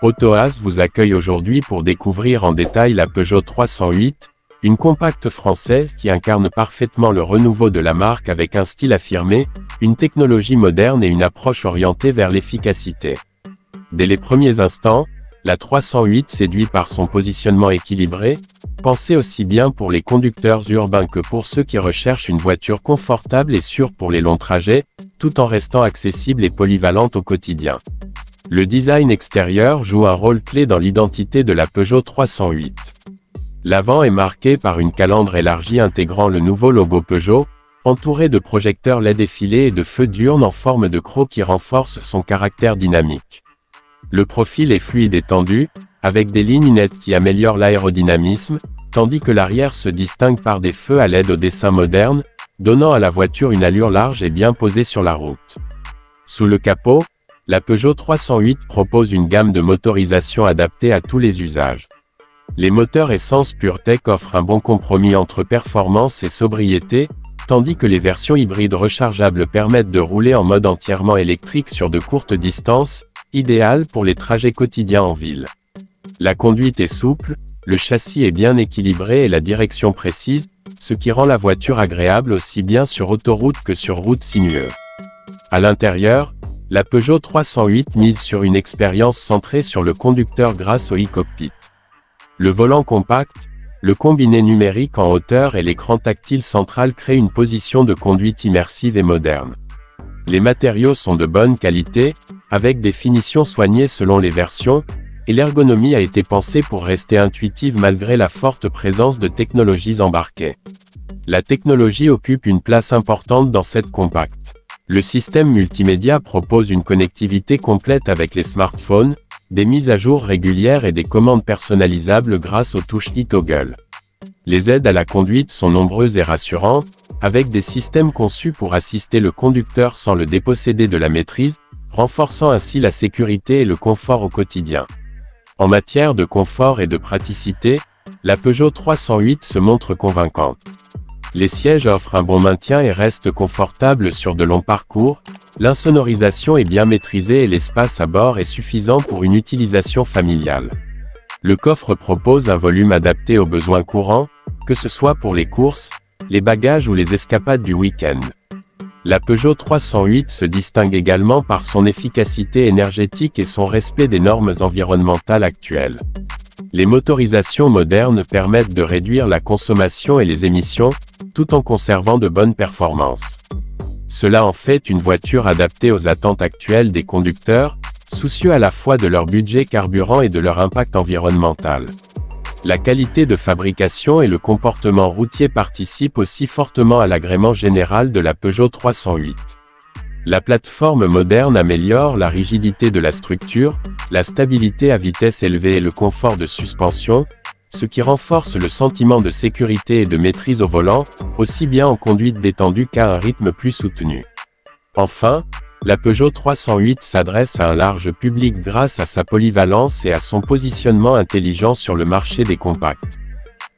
AutoAS vous accueille aujourd'hui pour découvrir en détail la Peugeot 308, une compacte française qui incarne parfaitement le renouveau de la marque avec un style affirmé, une technologie moderne et une approche orientée vers l'efficacité. Dès les premiers instants, la 308 séduit par son positionnement équilibré, pensée aussi bien pour les conducteurs urbains que pour ceux qui recherchent une voiture confortable et sûre pour les longs trajets, tout en restant accessible et polyvalente au quotidien. Le design extérieur joue un rôle clé dans l'identité de la Peugeot 308. L'avant est marqué par une calandre élargie intégrant le nouveau logo Peugeot, entouré de projecteurs LED effilés et de feux diurnes en forme de croc qui renforcent son caractère dynamique. Le profil est fluide et tendu, avec des lignes nettes qui améliorent l'aérodynamisme, tandis que l'arrière se distingue par des feux à LED au dessin moderne, donnant à la voiture une allure large et bien posée sur la route. Sous le capot, la Peugeot 308 propose une gamme de motorisation adaptée à tous les usages. Les moteurs essence PureTech offrent un bon compromis entre performance et sobriété, tandis que les versions hybrides rechargeables permettent de rouler en mode entièrement électrique sur de courtes distances, idéal pour les trajets quotidiens en ville. La conduite est souple, le châssis est bien équilibré et la direction précise, ce qui rend la voiture agréable aussi bien sur autoroute que sur route sinueuse. À l'intérieur, la Peugeot 308 mise sur une expérience centrée sur le conducteur grâce au e-cockpit. Le volant compact, le combiné numérique en hauteur et l'écran tactile central créent une position de conduite immersive et moderne. Les matériaux sont de bonne qualité, avec des finitions soignées selon les versions, et l'ergonomie a été pensée pour rester intuitive malgré la forte présence de technologies embarquées. La technologie occupe une place importante dans cette compacte. Le système multimédia propose une connectivité complète avec les smartphones, des mises à jour régulières et des commandes personnalisables grâce aux touches e-toggle. Les aides à la conduite sont nombreuses et rassurantes, avec des systèmes conçus pour assister le conducteur sans le déposséder de la maîtrise, renforçant ainsi la sécurité et le confort au quotidien. En matière de confort et de praticité, la Peugeot 308 se montre convaincante. Les sièges offrent un bon maintien et restent confortables sur de longs parcours, l'insonorisation est bien maîtrisée et l'espace à bord est suffisant pour une utilisation familiale. Le coffre propose un volume adapté aux besoins courants, que ce soit pour les courses, les bagages ou les escapades du week-end. La Peugeot 308 se distingue également par son efficacité énergétique et son respect des normes environnementales actuelles. Les motorisations modernes permettent de réduire la consommation et les émissions, tout en conservant de bonnes performances. Cela en fait une voiture adaptée aux attentes actuelles des conducteurs, soucieux à la fois de leur budget carburant et de leur impact environnemental. La qualité de fabrication et le comportement routier participent aussi fortement à l'agrément général de la Peugeot 308. La plateforme moderne améliore la rigidité de la structure, la stabilité à vitesse élevée et le confort de suspension, ce qui renforce le sentiment de sécurité et de maîtrise au volant, aussi bien en conduite détendue qu'à un rythme plus soutenu. Enfin, la Peugeot 308 s'adresse à un large public grâce à sa polyvalence et à son positionnement intelligent sur le marché des compacts.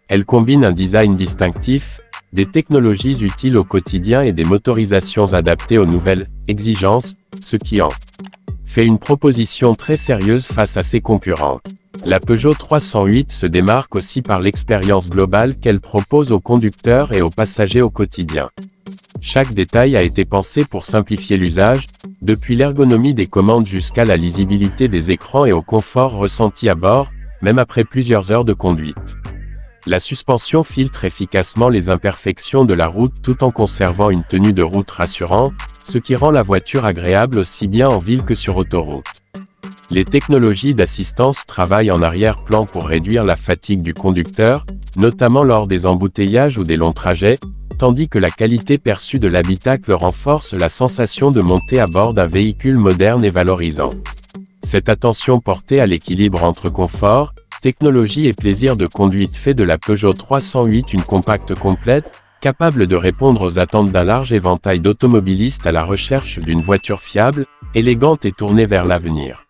Elle combine un design distinctif, des technologies utiles au quotidien et des motorisations adaptées aux nouvelles exigences, ce qui en fait une proposition très sérieuse face à ses concurrents. La Peugeot 308 se démarque aussi par l'expérience globale qu'elle propose aux conducteurs et aux passagers au quotidien. Chaque détail a été pensé pour simplifier l'usage, depuis l'ergonomie des commandes jusqu'à la lisibilité des écrans et au confort ressenti à bord, même après plusieurs heures de conduite. La suspension filtre efficacement les imperfections de la route tout en conservant une tenue de route rassurante, ce qui rend la voiture agréable aussi bien en ville que sur autoroute. Les technologies d'assistance travaillent en arrière-plan pour réduire la fatigue du conducteur, notamment lors des embouteillages ou des longs trajets, tandis que la qualité perçue de l'habitacle renforce la sensation de monter à bord d'un véhicule moderne et valorisant. Cette attention portée à l'équilibre entre confort, technologie et plaisir de conduite fait de la Peugeot 308 une compacte complète, capable de répondre aux attentes d'un large éventail d'automobilistes à la recherche d'une voiture fiable, élégante et tournée vers l'avenir.